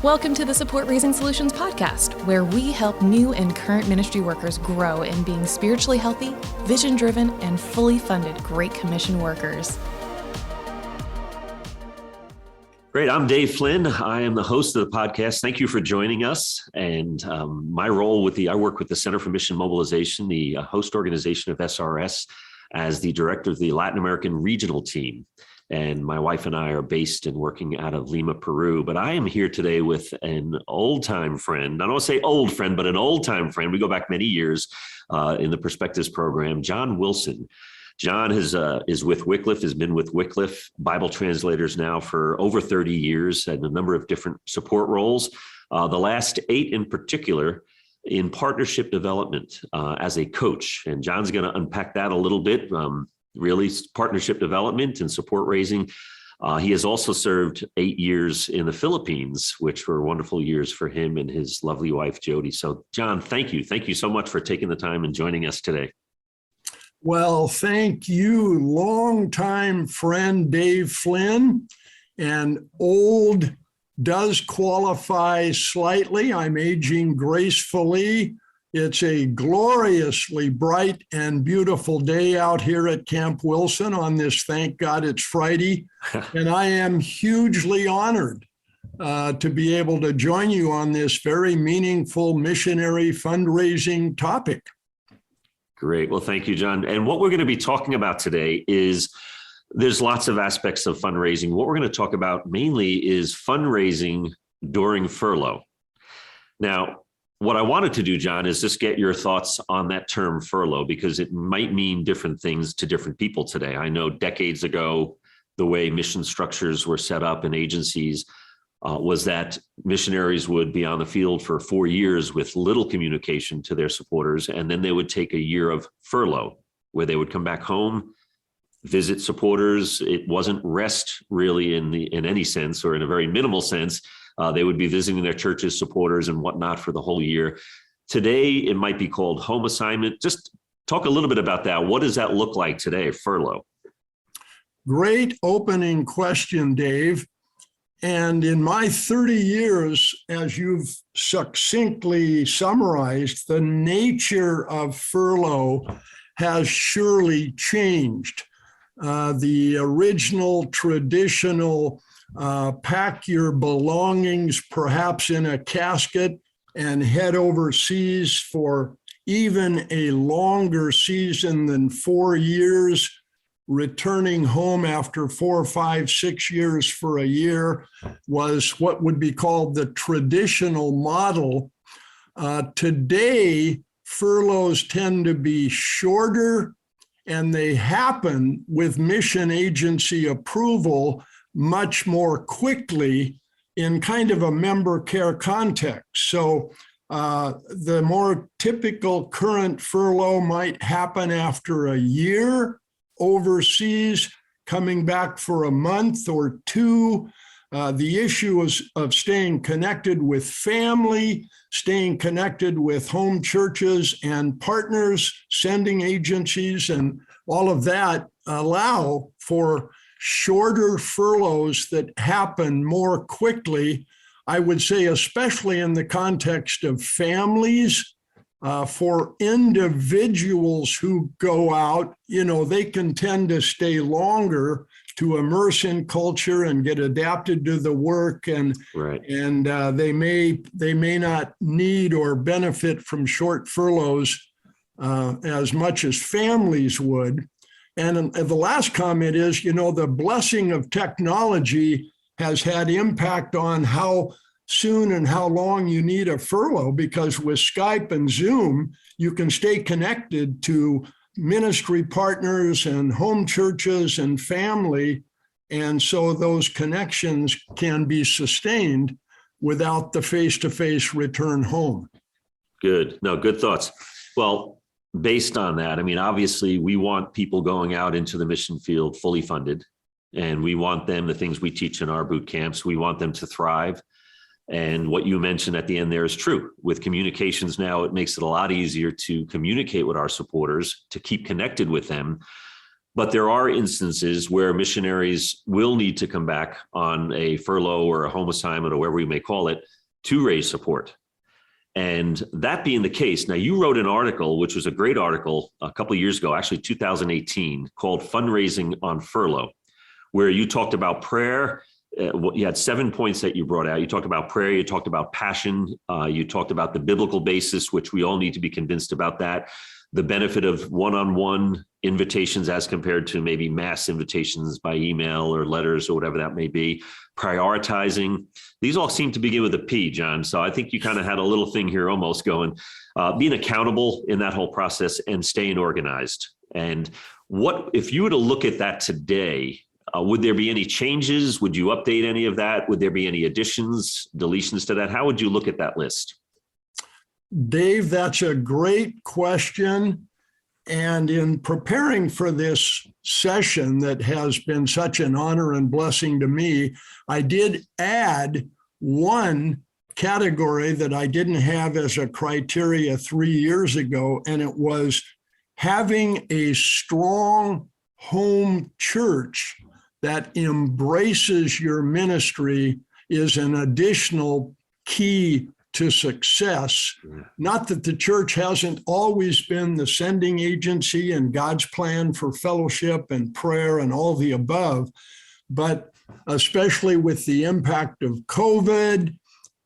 Welcome to the Support Raising Solutions podcast, where we help new and current ministry workers grow in being spiritually healthy, vision-driven, and fully funded Great Commission workers. Great. I'm Dave Flynn. I am the host of the podcast. Thank you for joining us. And my role I work with the Center for Mission Mobilization, the host organization of SRS, as the director of the Latin American regional team. And my wife and I are based and working out of Lima, Peru. But I am here today with an old-time friend. I don't want to say old friend, but an old-time friend. We go back many years in the Perspectives program, John Wilson. John is with Wycliffe, has been with Wycliffe Bible translators now for over 30 years and a number of different support roles. The last 8 in particular in partnership development as a coach. And John's going to unpack that a little bit. Really partnership development and support raising. He has also served 8 years in the Philippines, which were wonderful years for him and his lovely wife, Jody. So John, thank you. Thank you so much for taking the time and joining us today. Well, thank you, longtime friend Dave Flynn, and old does qualify slightly. I'm aging gracefully. It's a gloriously bright and beautiful day out here at Camp Wilson on this, thank God it's Friday. And I am hugely honored to be able to join you on this very meaningful missionary fundraising topic. Great. Well, thank you, John. And what we're going to be talking about today is there's lots of aspects of fundraising. What we're going to talk about mainly is fundraising during furlough. Now, what I wanted to do, John, is just get your thoughts on that term furlough, because it might mean different things to different people today. I know decades ago, the way mission structures were set up in agencies was that missionaries would be on the field for 4 years with little communication to their supporters, and then they would take a year of furlough where they would come back home, visit supporters. It wasn't rest really in any sense, or in a very minimal sense. They would be visiting their churches, supporters, and whatnot for the whole year. Today, it might be called home assignment. Just talk a little bit about that. What does that look like today, furlough? Great opening question, Dave. And in my 30 years, as you've succinctly summarized, the nature of furlough has surely changed. The original traditional pack your belongings perhaps in a casket and head overseas for even a longer season than 4 years, returning home after 4, 5, 6 years for a year was what would be called the traditional model. Today, furloughs tend to be shorter, and they happen with mission agency approval much more quickly in kind of a member care context. So the more typical current furlough might happen after a year overseas, coming back for a month or 2. The issue is of staying connected with family, staying connected with home churches and partners, sending agencies, and all of that allow for shorter furloughs that happen more quickly. I would say, especially in the context of families, for individuals who go out, they can tend to stay longer to immerse in culture and get adapted to the work, and right. And they may not need or benefit from short furloughs as much as families would. And the last comment is, the blessing of technology has had impact on how soon and how long you need a furlough, because with Skype and Zoom, you can stay connected to ministry partners and home churches and family. And so those connections can be sustained without the face-to-face return home. Good. No, good thoughts. Well, based on that, obviously we want people going out into the mission field fully funded, and we want them, the things we teach in our boot camps, we want them to thrive. And what you mentioned at the end there is true. With communications now, it makes it a lot easier to communicate with our supporters, to keep connected with them. But there are instances where missionaries will need to come back on a furlough or a home assignment or whatever we may call it to raise support. And that being the case, now you wrote an article, which was a great article a couple of years ago, actually 2018, called Fundraising on Furlough, where you talked about prayer. You had 7 points that you brought out. You talked about prayer, you talked about passion, you talked about the biblical basis, which we all need to be convinced about that, the benefit of one-on-one invitations as compared to maybe mass invitations by email or letters or whatever that may be, prioritizing. These all seem to begin with a P, John. So I think you kind of had a little thing here almost going, being accountable in that whole process and staying organized. And what, if you were to look at that today, would there be any changes? Would you update any of that? Would there be any additions, deletions to that? How would you look at that list? Dave, that's a great question. And in preparing for this session that has been such an honor and blessing to me, I did add one category that I didn't have as a criteria 3 years ago, and it was having a strong home church that embraces your ministry is an additional key to success. Not that the church hasn't always been the sending agency and God's plan for fellowship and prayer and all the above, but especially with the impact of COVID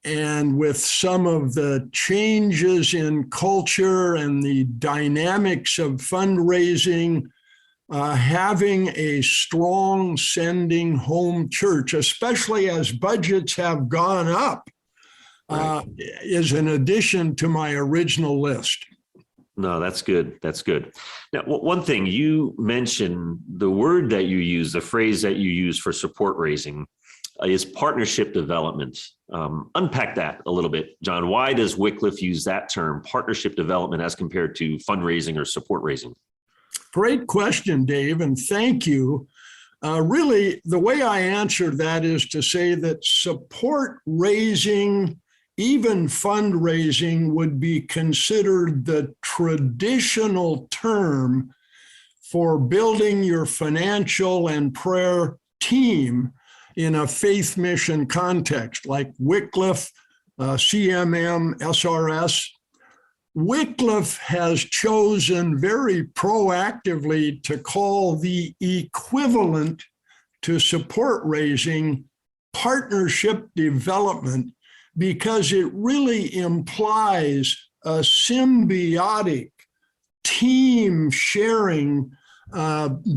and with some of the changes in culture and the dynamics of fundraising, having a strong sending home church, especially as budgets have gone up, is an addition to my original list. No, that's good. That's good. Now, one thing you mentioned, the word that you use, the phrase that you use for support raising is partnership development. Unpack that a little bit, John. Why does Wycliffe use that term, partnership development, as compared to fundraising or support raising? Great question, Dave, and thank you. Really, the way I answer that is to say that support raising, even fundraising, would be considered the traditional term for building your financial and prayer team in a faith mission context, like Wycliffe, CMM, SRS. Wycliffe has chosen very proactively to call the equivalent to support raising partnership development, because it really implies a symbiotic team sharing,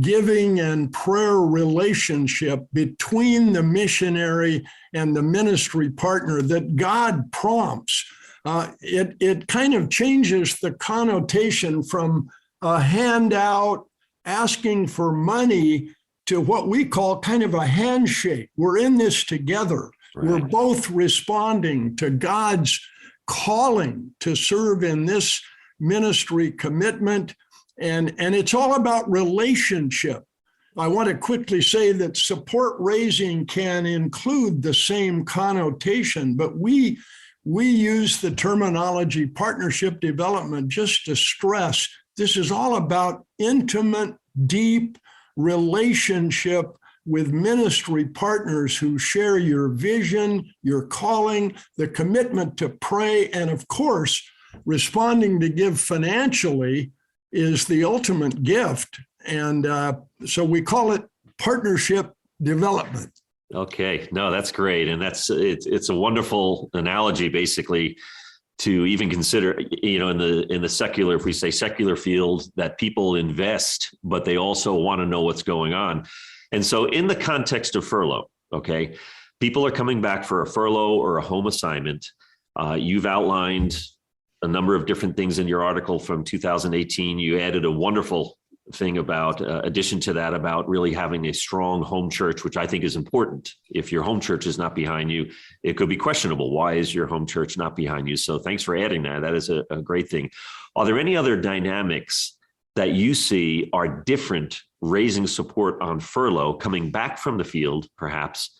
giving and prayer relationship between the missionary and the ministry partner that God prompts. It kind of changes the connotation from a handout asking for money to what we call kind of a handshake. We're in this together. Right. We're both responding to God's calling to serve in this ministry commitment. And it's all about relationship. I want to quickly say that support raising can include the same connotation, but we use the terminology partnership development just to stress this is all about intimate, deep relationship with ministry partners who share your vision, your calling, the commitment to pray, and of course, responding to give financially is the ultimate gift. And so we call it partnership development. Okay, no, that's great. And it's a wonderful analogy, basically, to even consider, in the secular, if we say secular field, that people invest, but they also want to know what's going on. And so in the context of furlough, okay, people are coming back for a furlough or a home assignment. You've outlined a number of different things in your article from 2018. You added a wonderful thing about, addition to that, about really having a strong home church, which I think is important. If your home church is not behind you, it could be questionable. Why is your home church not behind you? So thanks for adding that. That is a great thing. Are there any other dynamics that you see are different raising support on furlough, coming back from the field, perhaps,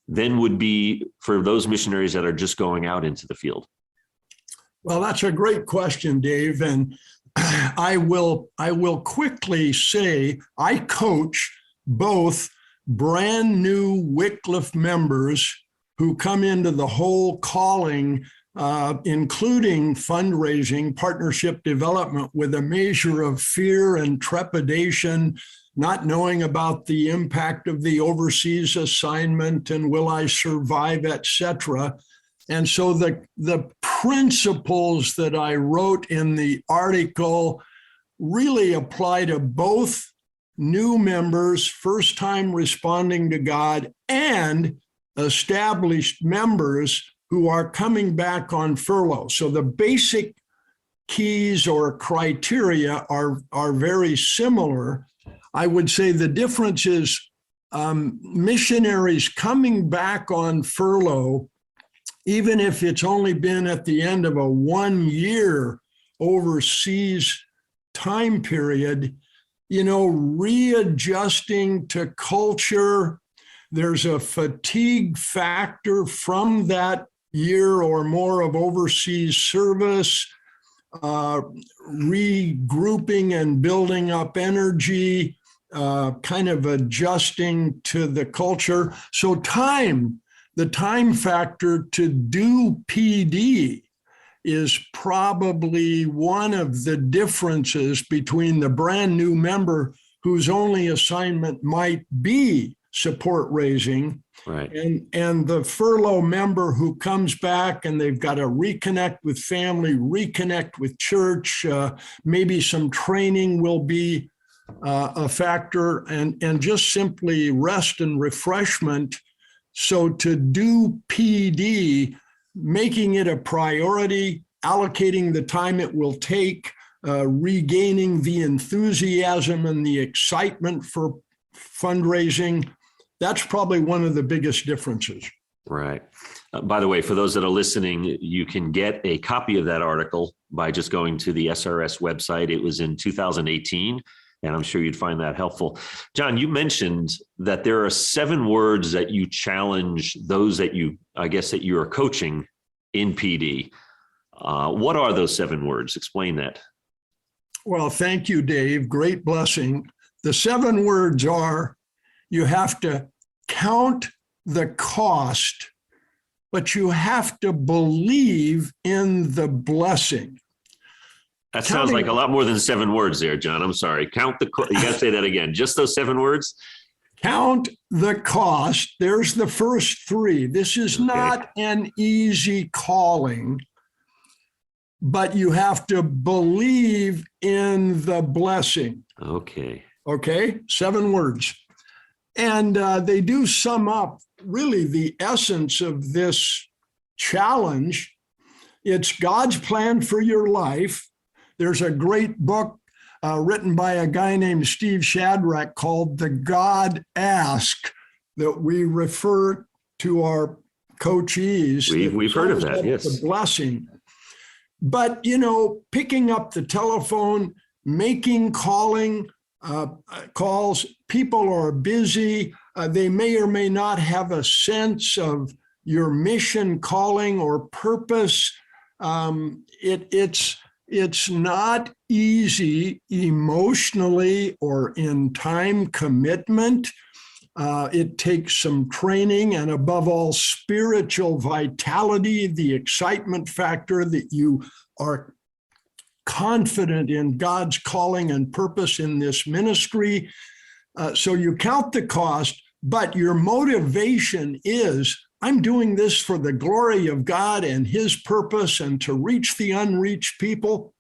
than would be for those missionaries that are just going out into the field? Well, that's a great question, Dave. And I will quickly say I coach both brand new Wycliffe members who come into the whole calling, including fundraising, partnership development, with a measure of fear and trepidation, not knowing about the impact of the overseas assignment and will I survive, etc. And so the principles that I wrote in the article really apply to both new members, first time responding to God, and established members who are coming back on furlough. So the basic keys or criteria are very similar. I would say the difference is missionaries coming back on furlough, even if it's only been at the end of a 1-year overseas time period, readjusting to culture. There's a fatigue factor from that year or more of overseas service, regrouping and building up energy, kind of adjusting to the culture. So the time factor to do PD is probably one of the differences between the brand new member whose only assignment might be support raising, right, and the furlough member who comes back and they've got to reconnect with family, reconnect with church, maybe some training will be a factor, and just simply rest and refreshment. So to do PD, making it a priority, allocating the time it will take, regaining the enthusiasm and the excitement for fundraising, that's probably one of the biggest differences. Right. By the way, for those that are listening, you can get a copy of that article by just going to the SRS website. It was in 2018. And I'm sure you'd find that helpful. John, you mentioned that there are 7 words that you challenge those that you are coaching in PD. What are those 7 words? Explain that. Well, thank you, Dave. Great blessing. The 7 words are: you have to count the cost, but you have to believe in the blessing. That sounds like a lot more than 7 words there, John. I'm sorry. You got to say that again. Just those 7 words? Count the cost. There's the first 3. This is not an easy calling, but you have to believe in the blessing. Okay. 7 words. And they do sum up really the essence of this challenge. It's God's plan for your life. There's a great book written by a guy named Steve Shadrach called The God Ask that we refer to our coachees. We've heard of that, yes. The blessing. But, picking up the telephone, making calls, people are busy. They may or may not have a sense of your mission, calling, or purpose. It's not easy emotionally or in time commitment. It takes some training and, above all, spiritual vitality, the excitement factor that you are confident in God's calling and purpose in this ministry. So you count the cost, but your motivation is, I'm doing this for the glory of God and his purpose and to reach the unreached people.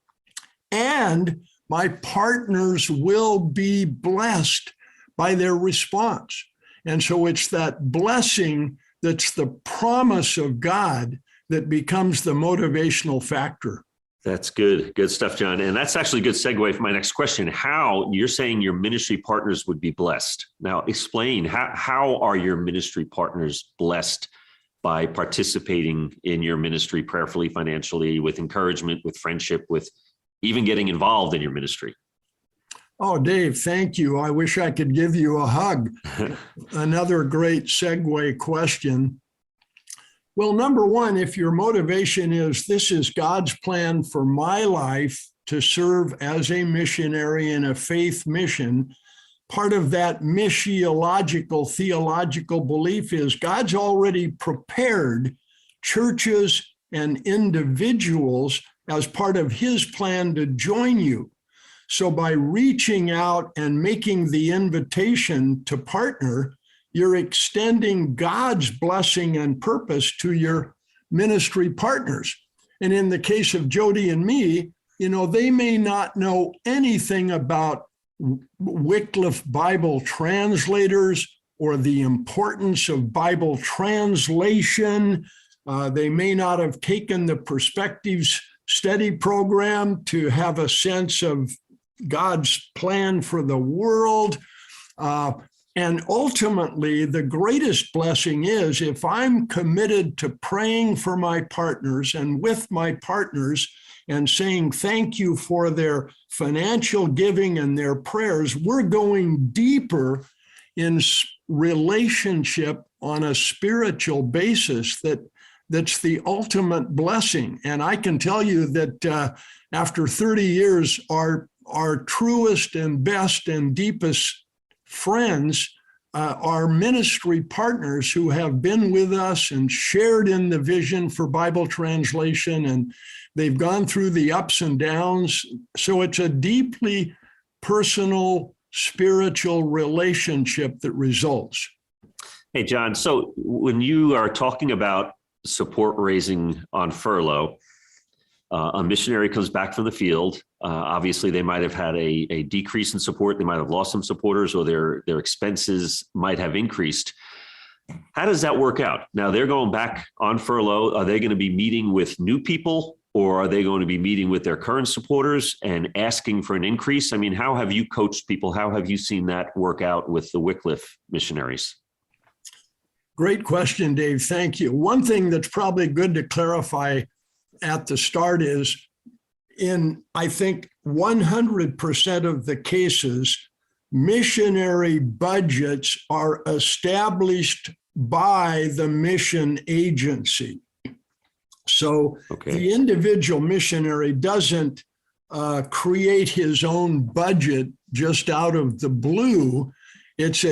And my partners will be blessed by their response. And so it's that blessing that's the promise of God that becomes the motivational factor. That's good. Good stuff, John. And that's actually a good segue for my next question. How you're saying your ministry partners would be blessed. Now explain, how are your ministry partners blessed by participating in your ministry prayerfully, financially, with encouragement, with friendship, with even getting involved in your ministry? Oh, Dave, thank you. I wish I could give you a hug. Another great segue question. Well, number one, if your motivation is, this is God's plan for my life to serve as a missionary in a faith mission, part of that missiological, theological belief is God's already prepared churches and individuals as part of his plan to join you. So by reaching out and making the invitation to partner, you're extending God's blessing and purpose to your ministry partners. And in the case of Jody and me, they may not know anything about Wycliffe Bible translators or the importance of Bible translation. They may not have taken the Perspectives Study program to have a sense of God's plan for the world. And ultimately, the greatest blessing is if I'm committed to praying for my partners and with my partners and saying thank you for their financial giving and their prayers, we're going deeper in relationship on a spiritual basis that's the ultimate blessing. And I can tell you that after 30 years, our truest and best and deepest friends are ministry partners who have been with us and shared in the vision for Bible translation, and they've gone through the ups and downs. So it's a deeply personal, spiritual relationship that results. Hey, John, so when you are talking about support raising on furlough, a missionary comes back from the field. Obviously, they might have had a decrease in support. They might have lost some supporters, or their expenses might have increased. How does that work out? Now, they're going back on furlough. Are they going to be meeting with new people, or are they going to be meeting with their current supporters and asking for an increase? I mean, how have you coached people? How have you seen that work out with the Wycliffe missionaries? Great question, Dave. Thank you. One thing that's probably good to clarify at the start is in, I think, 100% of the cases, missionary budgets are established by the mission agency. So the individual missionary doesn't create his own budget just out of the blue. It's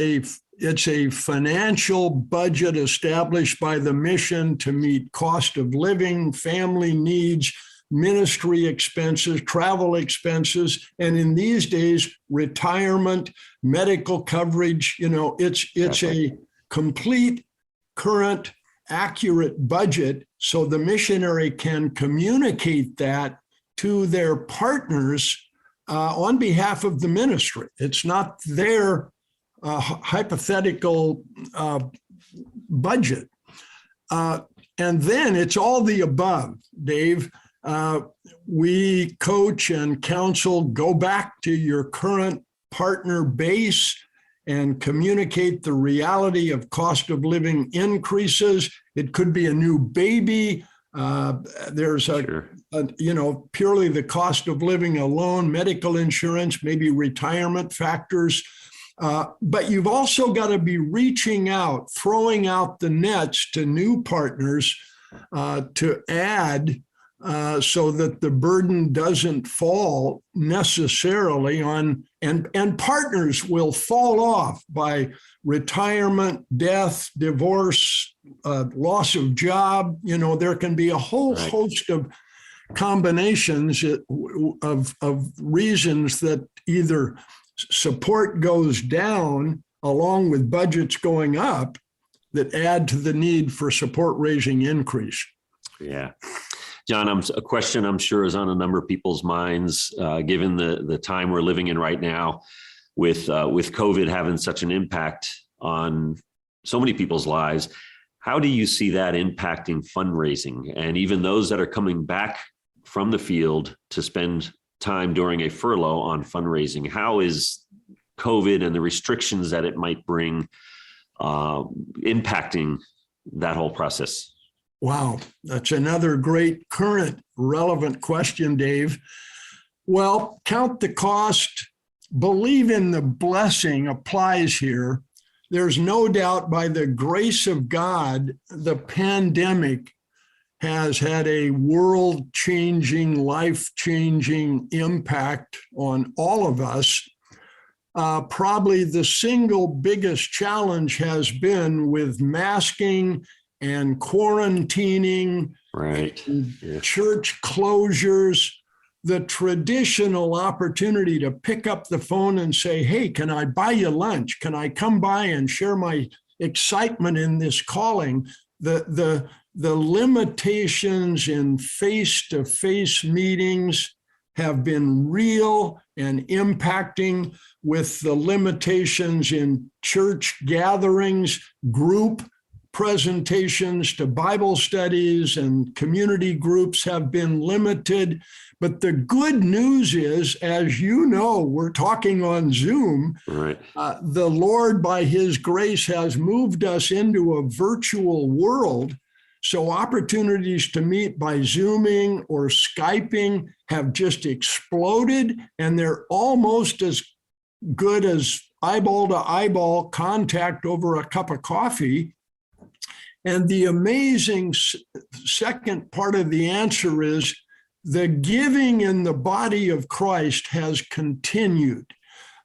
a financial budget established by the mission to meet cost of living, family needs, ministry expenses, travel expenses, and in these days, retirement, medical coverage. It's a complete, current, accurate budget, so the missionary can communicate that to their partners on behalf of the ministry. It's not their hypothetical budget. And then it's all the above, Dave. We coach and counsel, go back to your current partner base and communicate the reality of cost of living increases. It could be a new baby. There's purely the cost of living alone, medical insurance, maybe retirement factors. But you've also got to be reaching out, throwing out the nets to new partners to add so that the burden doesn't fall necessarily on, and partners will fall off by retirement, death, divorce, loss of job. There can be a whole host of combinations of reasons that either support goes down along with budgets going up that add to the need for support raising increase. Yeah. John, a question I'm sure is on a number of people's minds, given the time we're living in right now with COVID having such an impact on so many people's lives. How do you see that impacting fundraising? And even those that are coming back from the field to spend time during a furlough on fundraising, how is COVID and the restrictions that it might bring impacting that whole process? Wow, that's another great current relevant question, Dave. Well, count the cost, believe in the blessing applies here. There's no doubt by the grace of God, the pandemic has had a world-changing, life-changing impact on all of us. Probably the single biggest challenge has been with masking and quarantining, right? And church closures. The traditional opportunity to pick up the phone and say, hey, can I buy you lunch? Can I come by and share my excitement in this calling? The limitations in face-to-face meetings have been real and impacting, with the limitations in church gatherings, group presentations to Bible studies and community groups have been limited. But the good news is, as you know, we're talking on Zoom. Right. The Lord, by his grace, has moved us into a virtual world. So opportunities to meet by Zooming or Skyping have just exploded, and they're almost as good as eyeball to eyeball contact over a cup of coffee. And the amazing second part of the answer is the giving in the body of Christ has continued.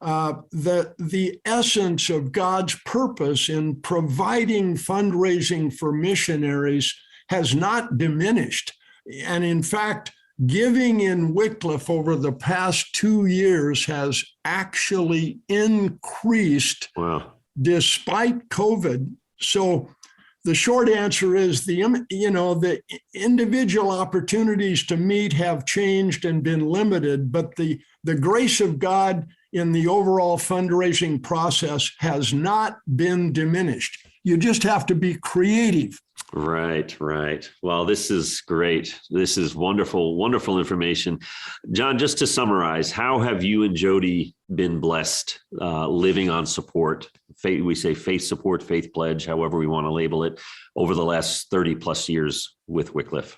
The essence of God's purpose in providing fundraising for missionaries has not diminished. And in fact, giving in Wycliffe over the past 2 years has actually increased. Wow. Despite COVID. So the short answer is the individual opportunities to meet have changed and been limited, but the grace of God in the overall fundraising process has not been diminished. You just have to be creative. Right. Well, this is great. This is wonderful, wonderful information. John, just to summarize, how have you and Jody been blessed living on support? We say faith support, faith pledge, however we want to label it, over the last 30 plus years with Wycliffe.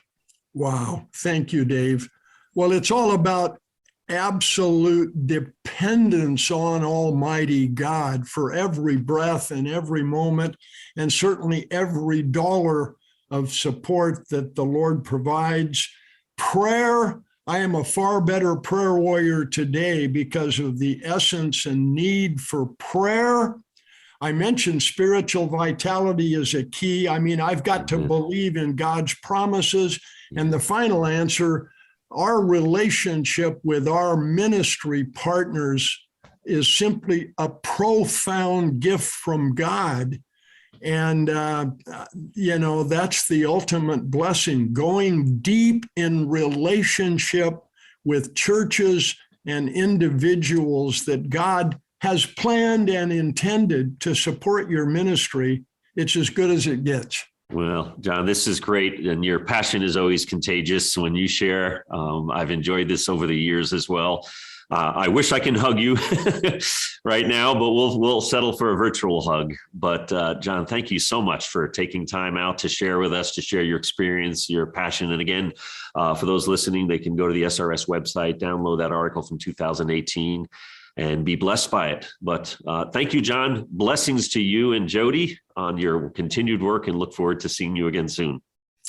Wow. Thank you, Dave. Well, it's all about absolute dependence on Almighty God for every breath and every moment, and certainly every dollar of support that the Lord provides. Prayer, I am a far better prayer warrior today because of the essence and need for prayer. I mentioned spiritual vitality is a key. I mean, I've got to believe in God's promises. And the final answer, our relationship with our ministry partners is simply a profound gift from God. And, that's the ultimate blessing, going deep in relationship with churches and individuals that God has planned and intended to support your ministry. It's as good as it gets. Well, John, this is great. And your passion is always contagious when you share. I've enjoyed this over the years as well. I wish I can hug you right now, but we'll settle for a virtual hug. But John, thank you so much for taking time out to share with us, to share your experience, your passion. And again, for those listening, they can go to the SRS website, download that article from 2018 and be blessed by it. But thank you, John. Blessings to you and Jody on your continued work, and look forward to seeing you again soon.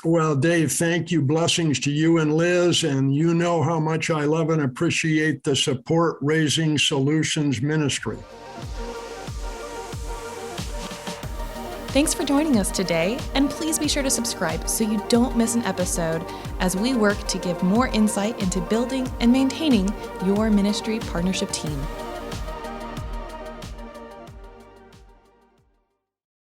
Well, Dave, thank you. Blessings to you and Liz. And you know how much I love and appreciate the Support Raising Solutions ministry. Thanks for joining us today, and please be sure to subscribe so you don't miss an episode as we work to give more insight into building and maintaining your ministry partnership team.